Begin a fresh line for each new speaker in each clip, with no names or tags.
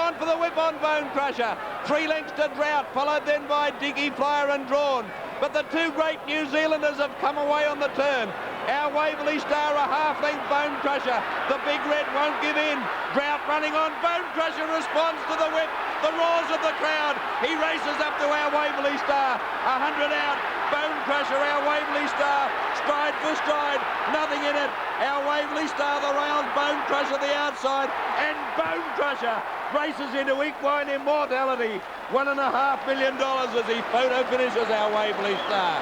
gone for the whip on Bone Crusher. 3 lengths to Drought, followed then by Dinky Flyer and Drawn. But the 2 great New Zealanders have come away on the turn. Our Waverley Star, a half-length Bone Crusher. The Big Red won't give in. Drought running on. Bone Crusher responds to the whip. The roars of the crowd. He races up to our Waverley Star. 100 out. Bone Crusher, our Waverley Star. Stride for stride. Nothing in it. Our Waverley Star, the rails. Bone Crusher, the outside. And Bone Crusher races into equine immortality. $1.5 million as he photo finishes our Waverley Star.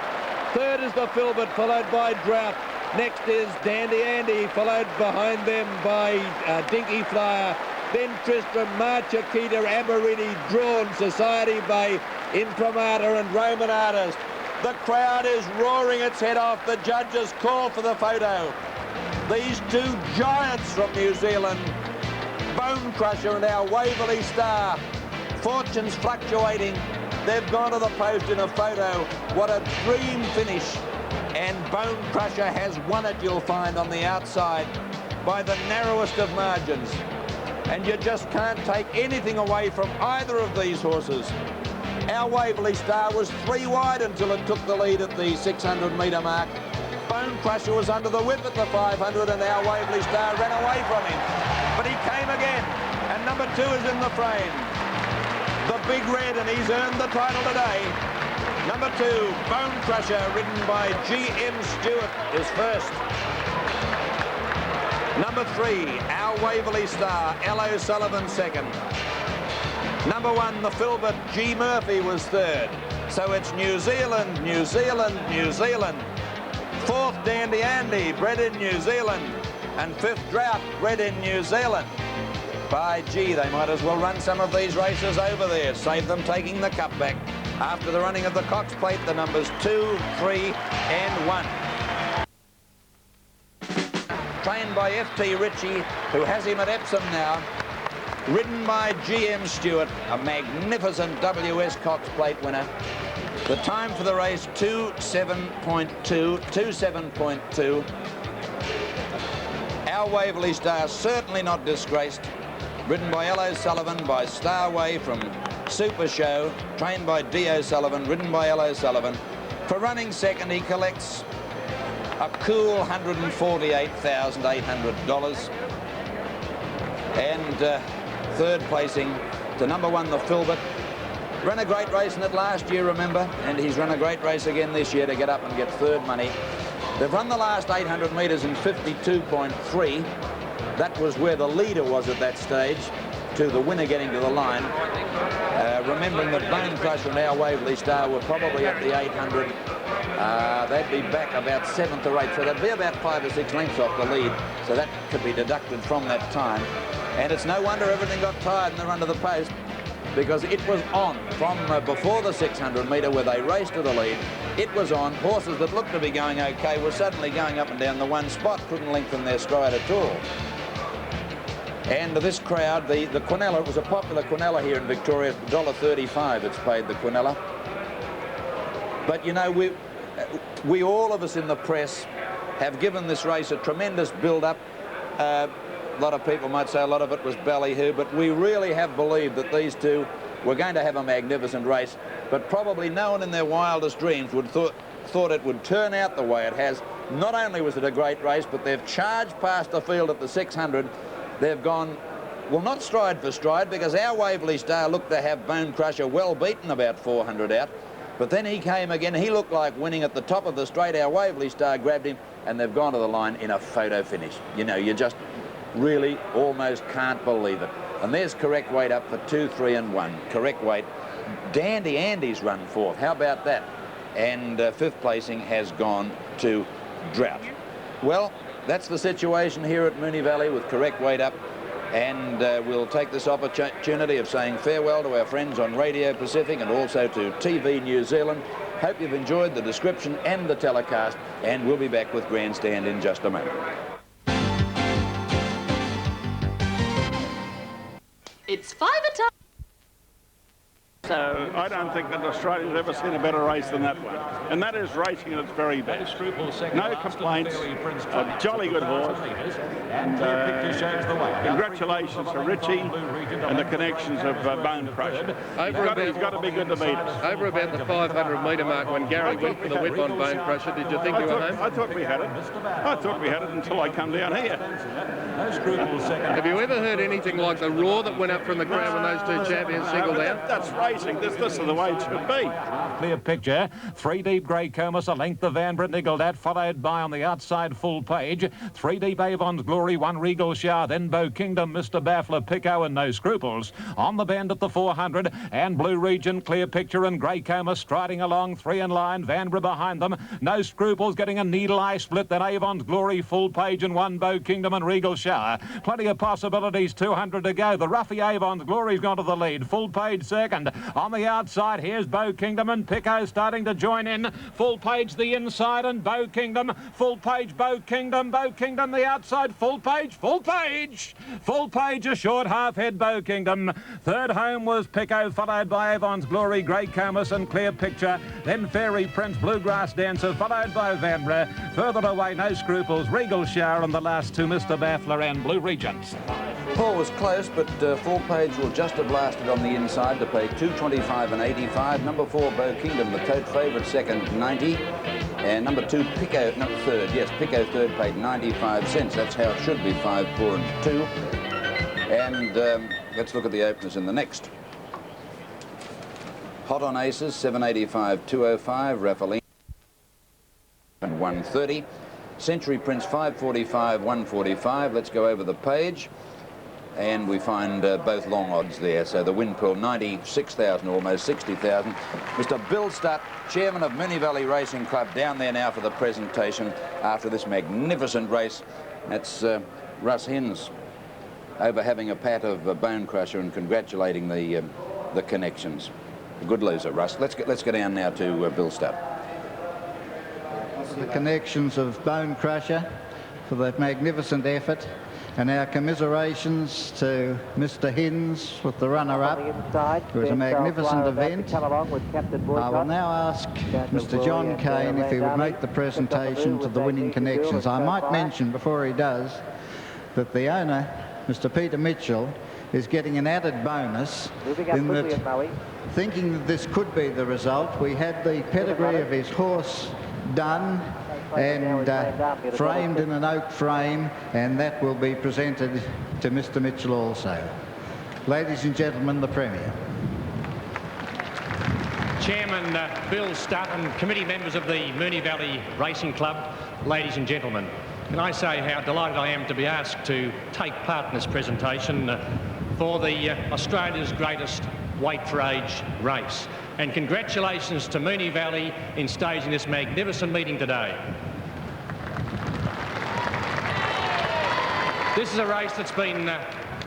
Third is the Filbert, followed by Drought. Next is Dandy Andy, followed behind them by Dinky Flyer. Then Tristram, Marchakita, Amorini, Drawn, Society Bay, Imprimatur and Roman Artist. The crowd is roaring its head off. The judges call for the photo. These 2 giants from New Zealand, Bone Crusher and our Waverley Star. Fortunes fluctuating. They've gone to the post in a photo. What a dream finish. And Bone Crusher has won it, you'll find, on the outside by the narrowest of margins. And you just can't take anything away from either of these horses. Our Waverley Star was 3 wide until it took the lead at the 600-metre mark. Bone Crusher was under the whip at the 500 and our Waverley Star ran away from him. But he came again, and number 2 is in the frame. The Big Red, and he's earned the title today. Number 2, Bone Crusher, ridden by G.M. Stewart, is first. Number 3, Our Waverley Star, L. O'Sullivan, second. Number 1, the Filbert, G. Murphy, was third. So it's New Zealand, New Zealand, New Zealand. 4th, Dandy Andy, bred in New Zealand. And 5th, Drought, bred in New Zealand. By gee, they might as well run some of these races over there, save them taking the cup back. After the running of the Cox Plate, the numbers 2, 3 and 1. Trained by F.T. Ritchie, who has him at Epsom now. Ridden by G.M. Stewart, a magnificent WS Cox Plate winner. The time for the race, 2:7.2. Our Waverley Star, certainly not disgraced. Ridden by L. O'Sullivan, by Starway from Super Show, trained by D. O'Sullivan, ridden by L. O'Sullivan. For running second, he collects a cool $148,800. And third placing to number 1, the Filbert. Ran a great race in it last year, remember, and he's run a great race again this year to get up and get third money. They've run the last 800 metres in 52.3. That was where the leader was at that stage, to the winner getting to the line. Remembering that Bone Crusher and our Waverley Star were probably at the 800. They'd be back about 7th or 8th, so they'd be about 5 or 6 lengths off the lead. So that could be deducted from that time. And it's no wonder everything got tired in the run to the post, because it was on from before the 600 metre where they raced to the lead. It was on. Horses that looked to be going okay were suddenly going up and down the one spot, couldn't lengthen their stride at all. And this crowd, the Quinella, it was a popular Quinella here in Victoria, $1.35 it's paid the Quinella. But you know, we all of us in the press have given this race a tremendous build-up. A lot of people might say a lot of it was ballyhoo, but we really have believed that these 2 were going to have a magnificent race, but probably no one in their wildest dreams would thought it would turn out the way it has. Not only was it a great race, but they've charged past the field at the 600. They've gone, well, not stride for stride, because our Waverley Star looked to have Bone Crusher well beaten about 400 out. But then he came again. He looked like winning at the top of the straight. Our Waverley Star grabbed him, and they've gone to the line in a photo finish. You know, you just really almost can't believe it. And there's correct weight up for 2, 3 and 1. Correct weight. Dandy Andy's run 4th. How about that? And 5th placing has gone to Drought. Well, that's the situation here at Moonee Valley with correct weight up. And we'll take this opportunity of saying farewell to our friends on Radio Pacific and also to TV New Zealand. Hope you've enjoyed the description and the telecast, and we'll be back with Grandstand in just a moment.
It's 5 o'clock. So
I don't think that Australia's ever seen a better race than that one. And that is racing at its very best. No complaints, a jolly good horse. And congratulations to Richie and the connections of Bone Crusher. He's got to be good to beat us.
Over about the 500-metre mark when Gary went for the whip on Bone Crusher, did you think you were home?
I thought we had it. I thought we had it until I come down here.
Have you ever heard anything like the roar that went up from the crowd when those two champions singled out?
That's racing. This is the way it should be.
Clear Picture, 3 Deep Grey Comus, a length of Vanbrugh Niggled, followed by on the outside Full Page, 3 Deep Avon's Glory, 1 Regal Shower, then Bow Kingdom, Mr. Baffler, Pico and No Scruples. On the bend at the 400, and Blue Region, Clear Picture and Grey Comus striding along, 3 in line, Vanbrugh behind them, No Scruples getting a needle eye split, then Avon's Glory, Full Page and 1 Bow Kingdom and Regal Shower. Plenty of possibilities, 200 to go. The Ruffy Avon's Glory's gone to the lead, Full Page second. On the outside, here's Bow Kingdom and Pico starting to join in. Full Page the inside and Bow Kingdom. Full Page, Bow Kingdom the outside. Full Page. Full Page a short half head, Bow Kingdom. Third home was Pico, followed by Avon's Glory, Grey Comus and Clear Picture. Then Fairy Prince, Bluegrass Dancer, followed by Vanbrugh. Further away, No Scruples, Regal Shower, and the last two, Mr. Baffler and Blue Regent.
Paul was close, but Full Page will just have blasted on the inside to pay 225 and 85. Number 4, Bow Kingdom, the tote favourite, second, 90. And number 2, Pico, number third, yes, Pico third, paid 95 cents. That's how it should be, 5, 4 and 2. And let's look at the openers in the next. Hot on Aces, 785, 205. Raffalini and 130. Century Prince, 545, 145. Let's go over the page. And we find both long odds there. So the win pool, 96,000, almost 60,000. Mr. Bill Stutt, chairman of Moonee Valley Racing Club, down there now for the presentation after this magnificent race. That's Russ Hins over having a pat of Bone Crusher and congratulating the connections. A good loser, Russ. Let's go down now to Bill Stutt.
The connections of Bone Crusher for that magnificent effort. And our commiserations to Mr. Hins with the runner-up. It was a magnificent event. I will now ask Mr. John Kane if he would make the presentation to the winning connections. I might mention before he does that the owner, Mr. Peter Mitchell, is getting an added bonus in that, thinking that this could be the result, we had the pedigree of his horse done and framed in an oak frame, and that will be presented to Mr. Mitchell also. Ladies and gentlemen, the Premier.
Chairman Bill Stutt and committee members of the Moonee Valley Racing Club, ladies and gentlemen, can I say how delighted I am to be asked to take part in this presentation for the Australia's greatest weight for age race. And congratulations to Moonee Valley in staging this magnificent meeting today. This is a race that's been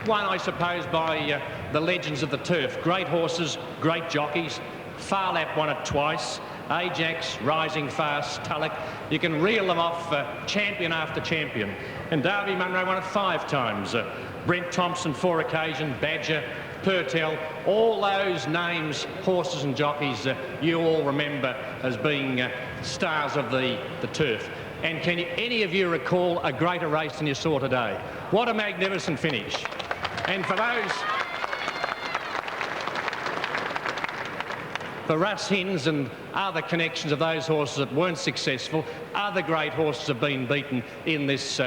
won, I suppose, by the legends of the turf. Great horses, great jockeys. Phar Lap won it twice. Ajax, Rising Fast, Tulloch. You can reel them off champion after champion. And Darby Munro won it 5 times. Brent Thompson 4 occasions, Badger, Purtell, all those names, horses and jockeys you all remember as being stars of the turf. And can any of you recall a greater race than you saw today? What a magnificent finish. And for Russ Hins and other connections of those horses that weren't successful, other great horses have been beaten in this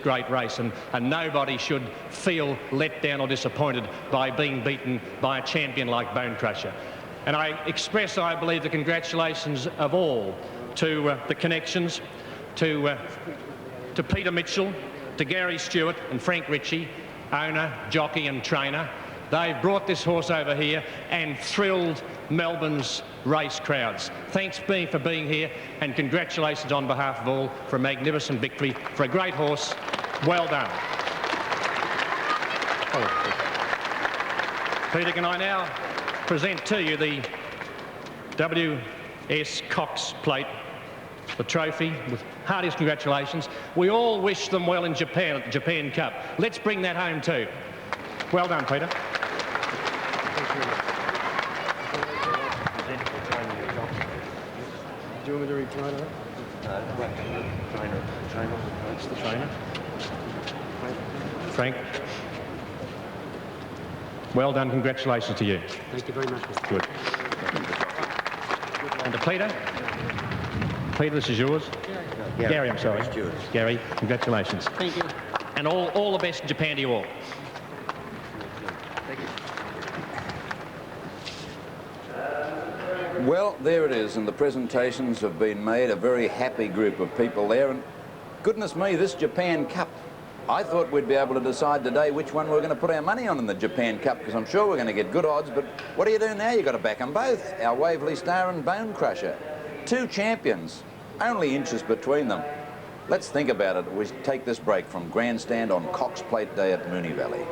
great race, and nobody should feel let down or disappointed by being beaten by a champion like Bone Crusher. And I express, I believe, the congratulations of all to the connections, to Peter Mitchell, to Gary Stewart and Frank Ritchie, owner, jockey and trainer. They've brought this horse over here and thrilled Melbourne's race crowds. Thanks for being here, and congratulations on behalf of all for a magnificent victory for a great horse. Well done. Peter, can I now present to you the W.S. Cox plate, the trophy, with heartiest congratulations. We all wish them well in Japan at the Japan Cup. Let's bring that home too. Well done, Peter. Do you want me to reply to that? Trainer. It's the trainer. Frank. Well done. Congratulations to you.
Thank you very much, Mr.
Good. And to Peter. Peter, this is yours. Gary, I'm sorry. Gary, congratulations.
Thank you.
And all the best in Japan to you all.
Well, there it is, and the presentations have been made. A very happy group of people there, and goodness me, this Japan Cup, I thought we'd be able to decide today which one we're going to put our money on in the Japan Cup, because I'm sure we're going to get good odds, but what do you do now? You've got to back them both, our Waverley Star and Bone Crusher. Two champions, only inches between them. Let's think about it. We take this break from Grandstand on Cox Plate Day at Moonee Valley.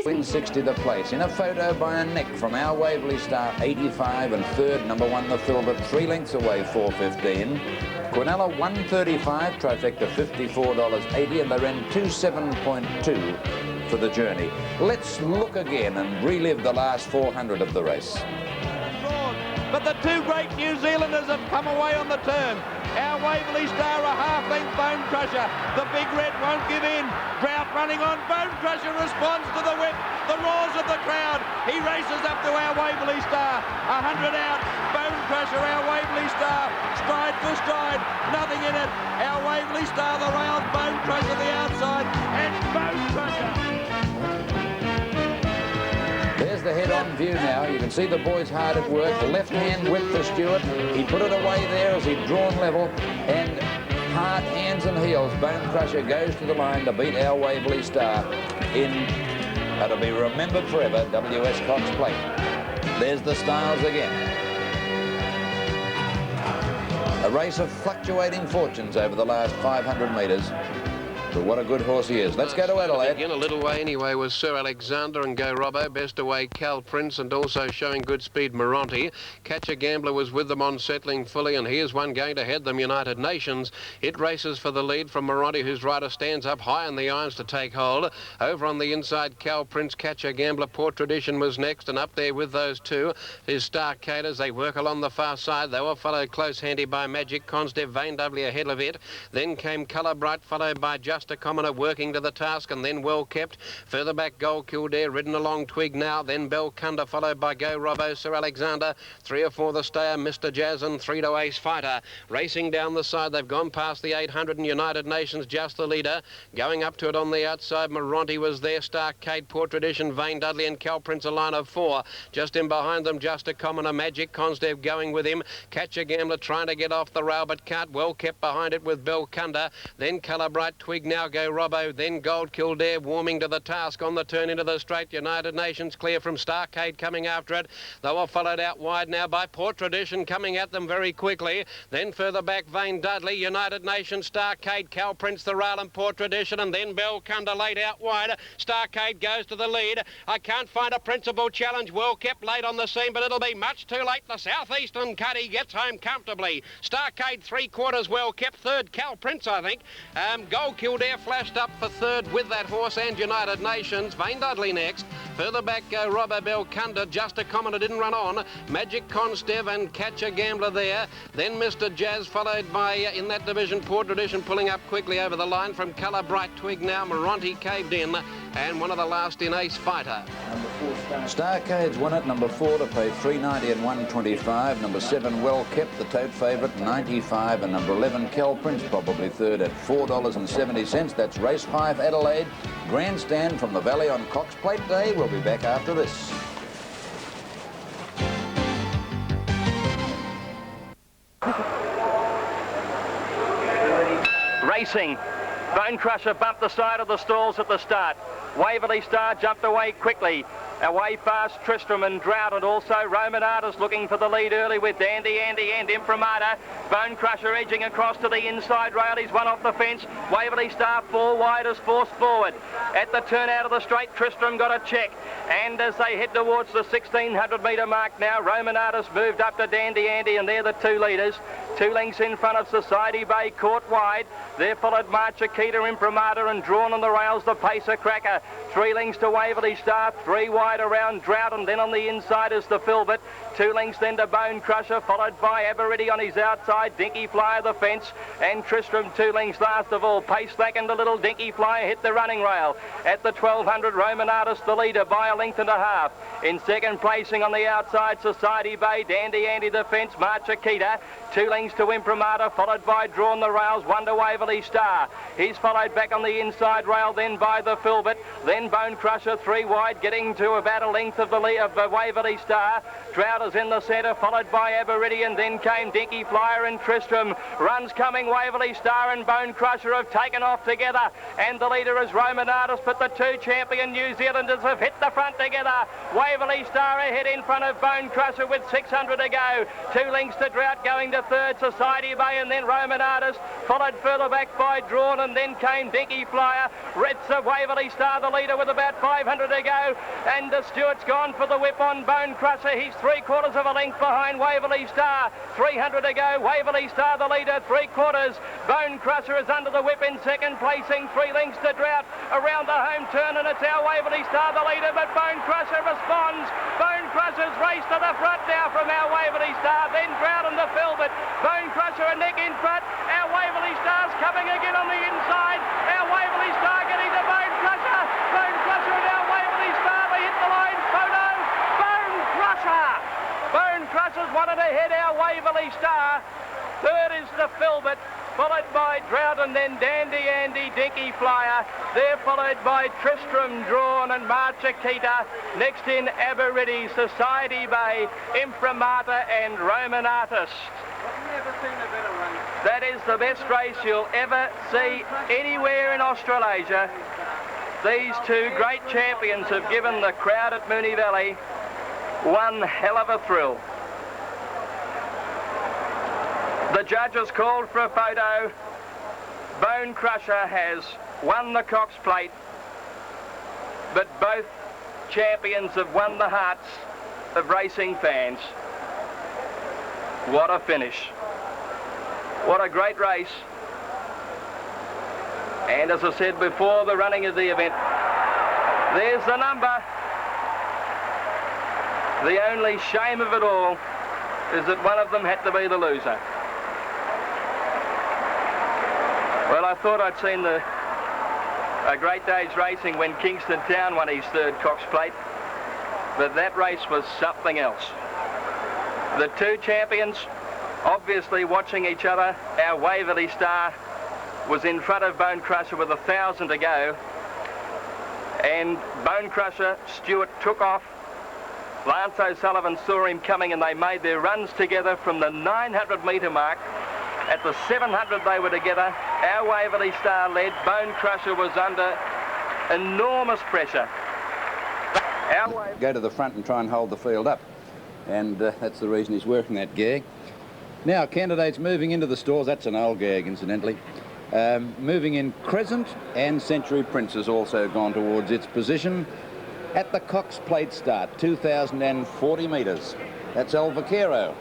Win 60 the place in a photo by a neck from our Waverley Star 85 and third, number 1 the Filbert, 3 lengths away 4.15. Quinella 135, trifecta $54.80, and they ran 2.7.2 for the journey. Let's look again and relive the last 400 of the race.
But the two great New Zealanders have come away on the turn. Our Waverley Star, a half-length Bone Crusher. The big red won't give in. Drought running on. Bone Crusher responds to the whip. The roars of the crowd. He races up to our Waverley Star. 100 out. Bone Crusher, our Waverley Star. Stride for stride. Nothing in it. Our Waverley Star, the rails. Bone Crusher, the outside. And Bone Crusher.
There's the head-on view now. You can see the boys hard at work. The left-hand whip for Stewart. He put it away there as he'd drawn level. And hard hands and heels. Bone Crusher goes to the line to beat our Waverley Star in, that'll be remembered forever, WS Cox Plate. There's the Styles again. A race of fluctuating fortunes over the last 500 metres. But what a good horse he is. Let's go to Adelaide.
In a little way anyway was Sir Alexander and Go Robbo. Best away Cal Prince, and also showing good speed Moronti. Catch a Gambler was with them on settling fully, and here's one going to head them, United Nations. It races for the lead from Moronti, whose rider stands up high in the irons to take hold. Over on the inside, Cal Prince, Catch a Gambler, Port Tradition was next, and up there with those two is Starcade as they work along the far side. They were followed close handy by Magic Constev, Vain Dudley ahead of it. Then came Colour Bright, followed by Just a Commoner working to the task, and then Well Kept. Further back, Gold Kildare ridden along Twig now, then Belcunda, followed by Go Robbo, Sir Alexander, 3 or 4 the stayer, Mr. Jazz, and 3 to Ace Fighter. Racing down the side, they've gone past the 800 and United Nations, just the leader. Going up to it on the outside, Moronti was there, Starcade, Port Tradition, Vain Dudley and Cal Prince, a line of 4. Just in behind them, Just a Commoner, Magic Constev going with him. Catch a Gambler trying to get off the rail, but can't. Well Kept behind it with Belcunda. Then Colour Bright, Twig now, Go Robbo, then Gold Kildare warming to the task on the turn into the straight. United Nations clear from Starcade coming after it. They were followed out wide now by Port Tradition coming at them very quickly. Then further back, Vain Dudley, United Nations, Starcade, Cal Prince, the rail and Port Tradition, and then Belcunda late out wide. Starcade goes to the lead. I can't find a principal challenge. Well Kept late on the scene, but it'll be much too late. The Southeastern Cuddy gets home comfortably. Starcade 3/4 Well Kept, third Cal Prince, I think. Gold Kildare flashed up for third with that horse, and United Nations. Vain Dudley next. Further back, Robbo, Belcunda. Just a Commoner didn't run on. Magic Constev and Catch a Gambler there. Then Mr. Jazz, followed by, in that division, Port Tradition pulling up quickly over the line from Colour Bright, Twig now. Moronti caved in, and one of the last in Ace Fighter.
Starcade's won it, number 4 to pay $3.90 and $1.25. Number 7, Well Kept, the tote favourite, $95, and number 11, Cal Prince, probably third at $4.70. That's race 5, Adelaide. Grandstand from the Valley on Cox Plate Day. We'll be back after this.
Racing. Bone Crusher bumped the side of the stalls at the start. Waverley Star jumped away quickly. Away fast Tristram and Drought, and also Roman Artist looking for the lead early with Dandy Andy and Imprimatur. Bone Crusher edging across to the inside rail. He's one off the fence. Waverley Star 4 wide as forced forward. At the turn out of the straight, Tristram got a check. And as they head towards the 1600 metre mark now, Roman Artist moved up to Dandy Andy, and they're the 2 leaders. 2 lengths in front of Society Bay, caught wide. There followed March Akita, Imprimatur, and drawn on the rails, the Pacer Cracker. 3 lengths to Waverley Star, 3 wide outside around Drought, and then on the inside is the Filbert. 2 lengths then to Bone Crusher, followed by Aberidi on his outside. Dinky Flyer the fence, and Tristram 2 lengths last of all. Pace slackened a little. Dinky Flyer hit the running rail. At the 1200, Roman Artist the leader by a length and a half. In second placing on the outside, Society Bay, Dandy Andy the fence, March Akita. 2 lengths to Imprimatur, followed by Drawn the Rails, Wonder Waverley Star. He's followed back on the inside rail, then by the Filbert, then Bone Crusher 3 wide, getting to about a length of the Waverley Star. Drought is in the centre, followed by Aberidi, and then came Dinky Flyer and Tristram. Runs coming, Waverley Star and Bone Crusher have taken off together, and the leader is Roman Artist, but the 2 champion New Zealanders have hit the front together. Waverley Star ahead in front of Bone Crusher with 600 to go. 2 lengths to Drought, going to third, Society Bay, and then Roman Artist, followed further back by Drawn, and then came Dinky Flyer. It's Waverley Star the leader with about 500 to go, and Stewart's gone for the whip on Bone Crusher. He's 3/4 of a length behind Waverley Star. 300 to go, Waverley Star the leader, 3/4. Bone Crusher is under the whip in second placing, 3 lengths to Drought around the home turn, and it's our Waverley Star the leader, but Bone Crusher responds. Bone Crusher's race to the front now from our Waverley Star, then Drought and the Filbert. Bone Crusher and Nick in front. Our Waverley Star's coming again on the inside. Our Waverley Star getting to Bone Crusher. Bone Crusher and our Waverley Star, they hit the line. Photo, Bone Crusher. Bone Crusher's wanted to head our Waverley Star. Third is the Filbert, followed by Drought, and then Dandy Andy, Dinky Flyer. They're followed by Tristram, Drawn, and March Akita. Next in Aberidi, Society Bay, Imprimatur, and Roman Artist. That is the best race you'll ever see anywhere in Australasia. These 2 great champions have given the crowd at Moonee Valley one hell of a thrill. The judges called for a photo. Bone Crusher has won the Cox Plate, but both champions have won the hearts of racing fans. What a finish. What a great race. And as I said before the running of the event, there's the number. The only shame of it all is that one of them had to be the loser. Well, I thought I'd seen a great day's racing when Kingston Town won his 3rd Cox Plate, but that race was something else. The 2 champions obviously watching each other. Our Waverley Star was in front of Bone Crusher with 1,000 to go, and Bone Crusher, Stewart took off. Lance O'Sullivan saw him coming, and they made their runs together from the 900 metre mark. At the 700 they were together. Our Waverley Star led. Bone Crusher was under enormous pressure.
Go to the front and try and hold the field up, and that's the reason he's working that gag. Now, candidates moving into the stalls. That's an old gag, incidentally. Moving in, Crescent, and Century Prince has also gone towards its position at the Cox Plate start, 2,040 metres. That's El Vaquero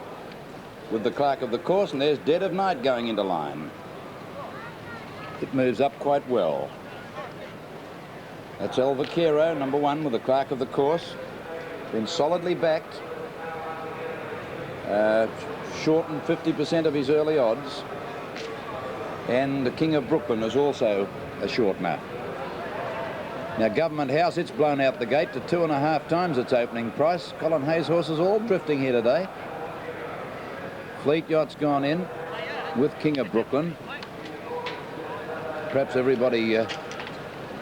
with the clerk of the course, and there's Dead of Night going into line. It moves up quite well. That's El Vaquero, number 1, with the clerk of the course. Been solidly backed. Shortened 50% of his early odds. And the King of Brooklyn is also a shortener. Now, Government House, it's blown out the gate to 2.5 times its opening price. Colin Hayes horses all drifting here today. Fleet Yacht's gone in with King of Brooklyn. Perhaps everybody,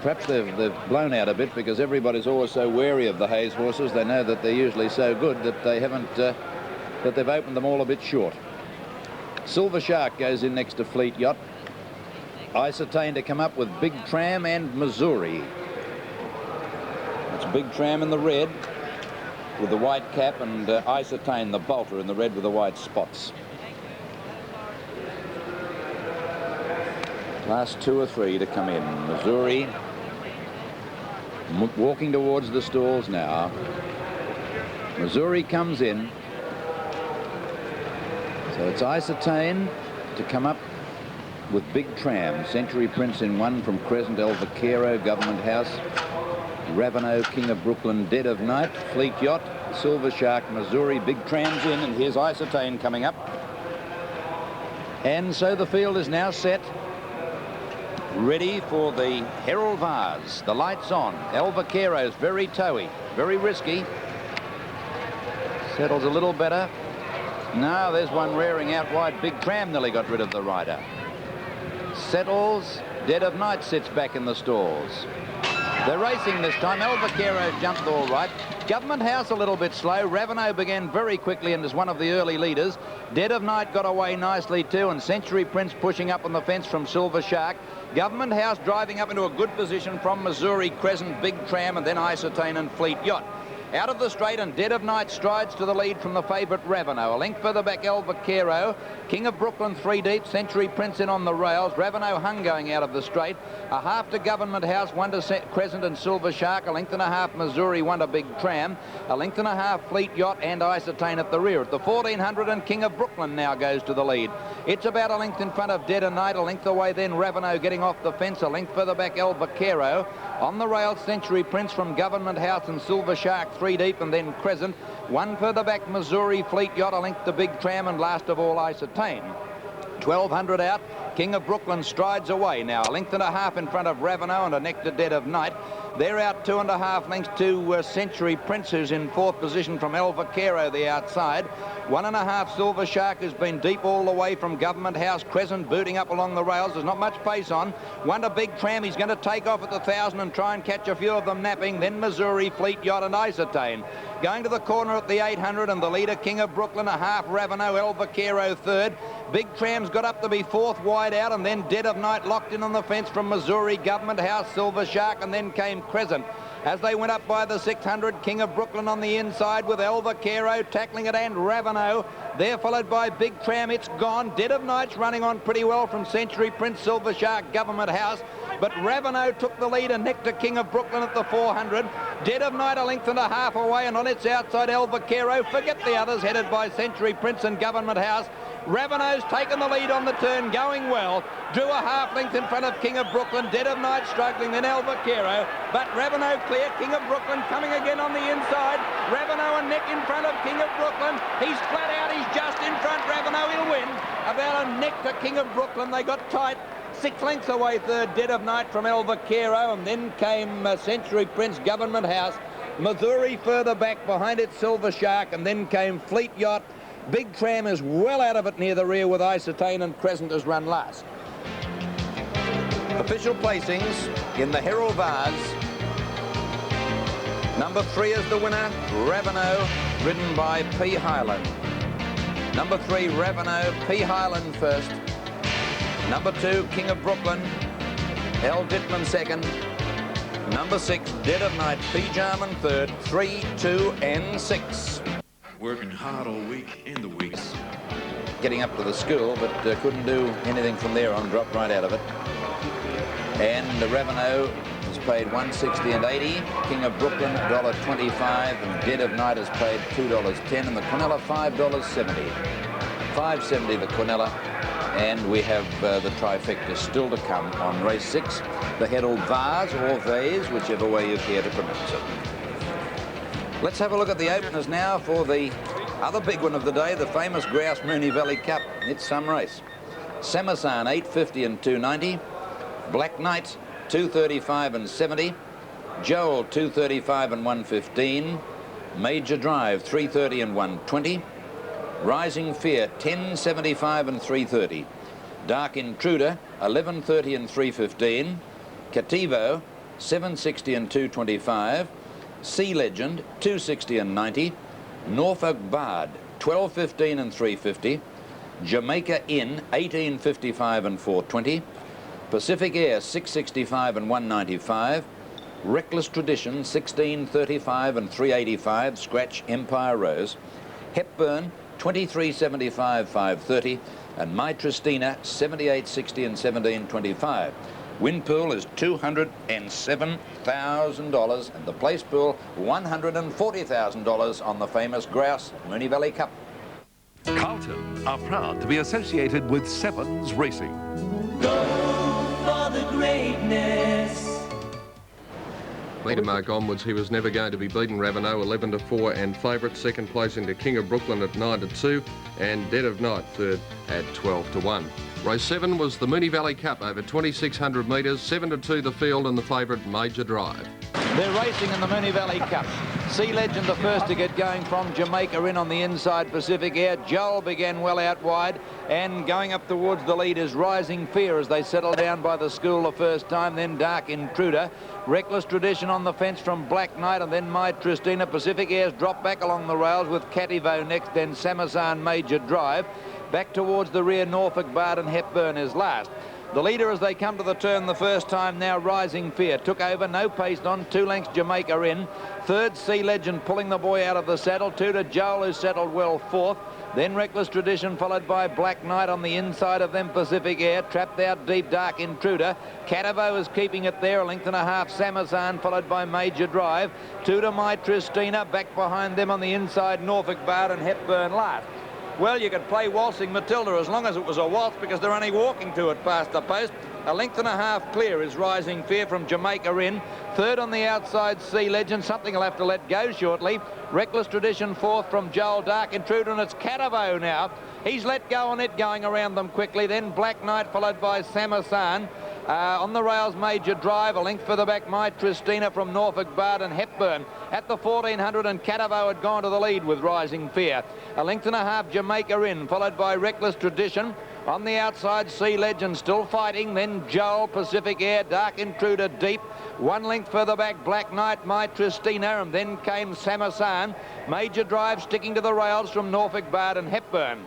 perhaps they've blown out a bit because everybody's always so wary of the Hayes horses. They know that they're usually so good that they haven't, that they've opened them all a bit short. Silver Shark goes in next to Fleet Yacht. Isotain to come up with Big Tram and Missouri. It's Big Tram in the red with the white cap, and Isotain, the bolter, in the red with the white spots. Last 2 or 3 to come in. Missouri walking towards the stalls now. Missouri comes in. So it's Isotain to come up with Big Tram. Century Prince in 1 from Crescent, El Vaquero, Government House. Raveneau, King of Brooklyn, Dead of Night, Fleet Yacht, Silver Shark, Missouri, Big Tram's in, and here's Isotane coming up. And so the field is now set, ready for the Herald Vase. The light's on. El Vaquero's very towy, very risky. Settles a little better. Now there's one rearing out wide. Big Tram nearly got rid of the rider. Settles. Dead of Night sits back in the stalls. They're racing this time. El Vaquero jumped all right. Government House a little bit slow. Raveneau began very quickly and is one of the early leaders. Dead of Night got away nicely too, and Century Prince pushing up on the fence from Silver Shark. Government House driving up into a good position from Missouri, Crescent, Big Tram, and then Isotane and Fleet Yacht. Out of the straight, and Dead of Night strides to the lead from the favourite Raveneau. A length further back, El Vaquero. King of Brooklyn 3 deep. Century Prince in on the rails. Raveneau hung going out of the straight. A half to Government House, 1 to Crescent and Silver Shark. A length and a half Missouri, 1 to Big Tram. A length and a half Fleet Yacht and Isotane at the rear. At the 1400, and King of Brooklyn now goes to the lead. It's about a length in front of Dead of Night. A length away then Raveneau getting off the fence. A length further back, El Vaquero. On the rails, Century Prince from Government House and Silver Shark 3 deep, and then Crescent. 1 further back, Missouri, Fleet Yacht, a length to Big Tram, and last of all, Isotane. 1200 out. King of Brooklyn strides away now. A length and a half in front of Raveneau and a neck to Dead of Night. They're out 2.5 lengths to Century Prince, who's in 4th position from El Vaquero, the outside. 1.5 Silver Shark, who's been deep all the way from Government House. Crescent booting up along the rails. There's not much pace on. 1 to Big Tram. He's going to take off at the 1,000 and try and catch a few of them napping. Then Missouri, Fleet Yacht and Isotane. Going to the corner at the 800, and the leader, King of Brooklyn, a half Raveneau, El Vaquero 3rd. Big Tram's got up to be 4th wide out, and then Dead of Night locked in on the fence from Missouri, Government House, Silver Shark, and then came Crescent. As they went up by the 600, King of Brooklyn on the inside with El Vaquero tackling it and Raveneau. They're followed by Big Tram. It's gone. Dead of Night's running on pretty well from Century Prince, Silver Shark, Government House. But Raveneau took the lead and neck to King of Brooklyn at the 400. Dead of Night a length and a half away, and on its outside, El Vaquero. Forget the others, headed by Century Prince and Government House. Raveneau's taken the lead on the turn, going well. Drew a half length in front of King of Brooklyn. Dead of Night struggling, then El Vaquero. But Raveneau clear. King of Brooklyn coming again on the inside. Raveneau a neck in front of King of Brooklyn. He's flat out. He's just in front. Raveneau, he'll win. About a neck to King of Brooklyn. They got tight. 6 lengths away, 3rd, Dead of Night from El Vaquero. And then came Century Prince, Government House. Missouri further back behind it, Silver Shark. And then came Fleet Yacht. Big Tram is well out of it near the rear with Isotane, and Crescent has run last. Official placings in the Herald Vase. Number 3 is the winner, Raveneau, ridden by P. Highland. Number 3, Raveneau, P. Highland first. Number 2, King of Brooklyn, L. Dittman second. Number 6, Dead of Night, P. Jarman third. 3, 2, and 6.
Working hard all week in the weeks.
Getting up to the school, but couldn't do anything from there on, dropped right out of it. And the Raveneau has paid $1.60 and 80. King of Brooklyn, $1.25, and Dead of Night has paid $2.10, and the Quinella $5.70. $5.70 the Quinella, and we have the trifecta still to come on race 6. The Herald Vase or Vase, whichever way you care to pronounce it. Let's have a look at the openers now for the other big one of the day, the famous Grouse Moonee Valley Cup. It's some race. Samasan, $8.50 and $2.90. Black Knight, $2.35 and $70. Joel, $2.35 and $1.15. Major Drive, $3.30 and $1.20. Rising Fear, $10.75 and $3.30. Dark Intruder, $11.30 and $3.15. Cativo, $7.60 and $2.25. Sea Legend, $2.60 and $90. Norfolk Bard, $12.15 and $3.50. Jamaica Inn, $18.55 and $4.20. Pacific Air, $6.65 and $1.95. Reckless Tradition, $16.35 and $3.85. Scratch Empire Rose. Hepburn, $23.75, $5.30. And My Tristina, $78.60 and $17.25. Win pool is $207,000, and the place pool $140,000 on the famous Grouse Moonee Valley Cup.
Carlton are proud to be associated with Sevens Racing.
Go for the greatness.
Meter mark onwards, he was never going to be beaten. Ravenel 11-4 and favourite. Second place into King of Brooklyn at 9-2 and Dead of Night third at 12-1. Race 7 was the Moonee Valley Cup over 2,600 metres, 7-2 the field and the favourite Major Drive.
They're racing in the Moonee Valley Cup. Sea Legend the first to get going from Jamaica in on the inside Pacific Air. Joel began well out wide and going up towards the lead is Rising Fear as they settle down by the school the first time, then Dark Intruder. Reckless Tradition on the fence from Black Knight and then My Tristina. Pacific Air's dropped back along the rails with Cativo next, then Samazan Major Drive. Back towards the rear, Norfolk Bard and Hepburn is last. The leader as they come to the turn the first time now, Rising Fear. Took over, no pace on, 2 lengths Jamaica in. Third, Sea Legend pulling the boy out of the saddle. 2 to Joel, who settled well fourth. Then Reckless Tradition followed by Black Knight on the inside of them, Pacific Air. Trapped out deep, Dark Intruder. Cativo is keeping it there, 1.5 lengths Samazan followed by Major Drive. 2 to My Tristina, back behind them on the inside, Norfolk Bard and Hepburn last. Well, you could play Waltzing Matilda as long as it was a waltz because they're only walking to it past the post. 1.5 lengths clear is Rising Fear from Jamaica in. Third on the outside, Sea Legend. Something will have to let go shortly. Reckless Tradition fourth from Joel, Dark Intruder, and it's Cativo now. He's let go on it, going around them quickly. Then Black Knight followed by Samazan. On the rails, Major Drive, 1 length further back, My Tristina from Norfolk Bard and Hepburn. At the 1400 and Cativo had gone to the lead with Rising Fear. 1.5 lengths Jamaica in, followed by Reckless Tradition. On the outside, Sea Legend still fighting. Then Joel, Pacific Air, Dark Intruder deep. 1 length further back, Black Knight, My Tristina, and then came Samazan. Major Drive sticking to the rails from Norfolk Bard and Hepburn.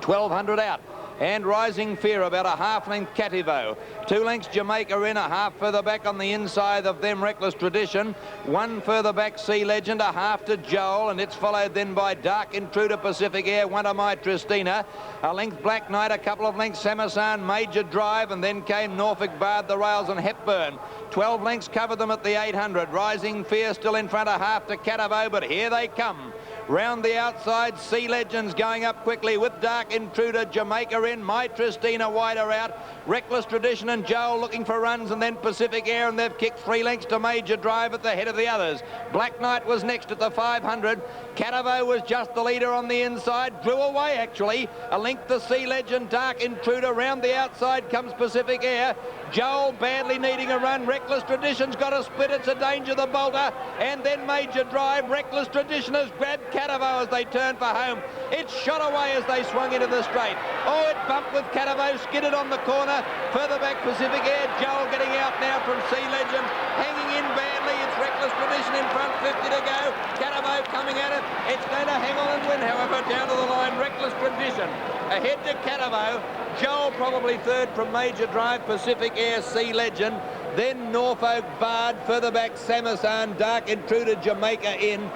1200 out. And Rising Fear about 1/2 length Cativo. 2 lengths Jamaica in, 1/2 further back on the inside of them, Reckless Tradition. 1 further back, Sea Legend, 1/2 to Joel, and it's followed then by Dark Intruder, Pacific Air, 1 to My Tristina. 1 length Black Knight, a couple of lengths Samazan, Major Drive, and then came Norfolk Bard, the rails, and Hepburn. 12 lengths covered them at the 800. Rising Fear still in front, 1/2 to Cativo, but here they come. Round the outside, Sea Legends going up quickly with Dark Intruder, Jamaica in, My Tristina wider out, Reckless Tradition and Joel looking for runs, and then Pacific Air, and they've kicked 3 lengths to Major Drive at the head of the others. Black Knight was next at the 500. Cativo was just the leader on the inside, drew away actually. 1 length to Sea Legend, Dark Intruder. Round the outside comes Pacific Air. Joel badly needing a run. Reckless Tradition's got a split. It's a danger, the bolter. And then Major Drive. Reckless Tradition has grabbed Cativo as they turn for home. It shot away as they swung into the straight. Oh, it bumped with Cativo, skidded on the corner. Further back, Pacific Air. Joel getting out now from Sea Legend. Hanging in badly. It's Reckless Tradition in front, 50 to go. Cativo coming at it. It's going to hang on and win, however, down to the line. Reckless Tradition ahead to Cativo. Joel probably third from Major Drive, Pacific Air, Sea Legend. Then Norfolk Bard, further back Samazan, Dark Intruder, Jamaica in.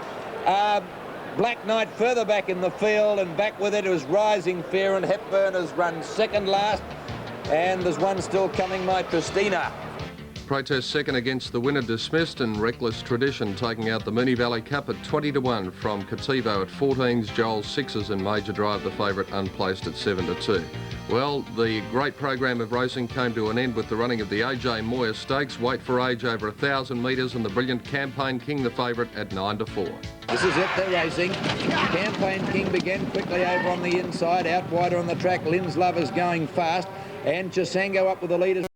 Black Knight further back in the field, and back with it was Rising Fear, and Hepburn has run second last. And there's one still coming, My Tristina.
Protest second against the winner dismissed, and Reckless Tradition taking out the Moonee Valley Cup at 20-1 from Cativo at 14s, Joel 6s, and Major Drive the favourite unplaced at 7-2. Well, the great program of racing came to an end with the running of the AJ Moyer Stakes. Weight for age over 1,000 metres, and the brilliant Campaign King the favourite at 9-4.
This is it, they're racing. Campaign King began quickly over on the inside, out wider on the track. Lynn's Lover's going fast, and Chisango up with the leaders.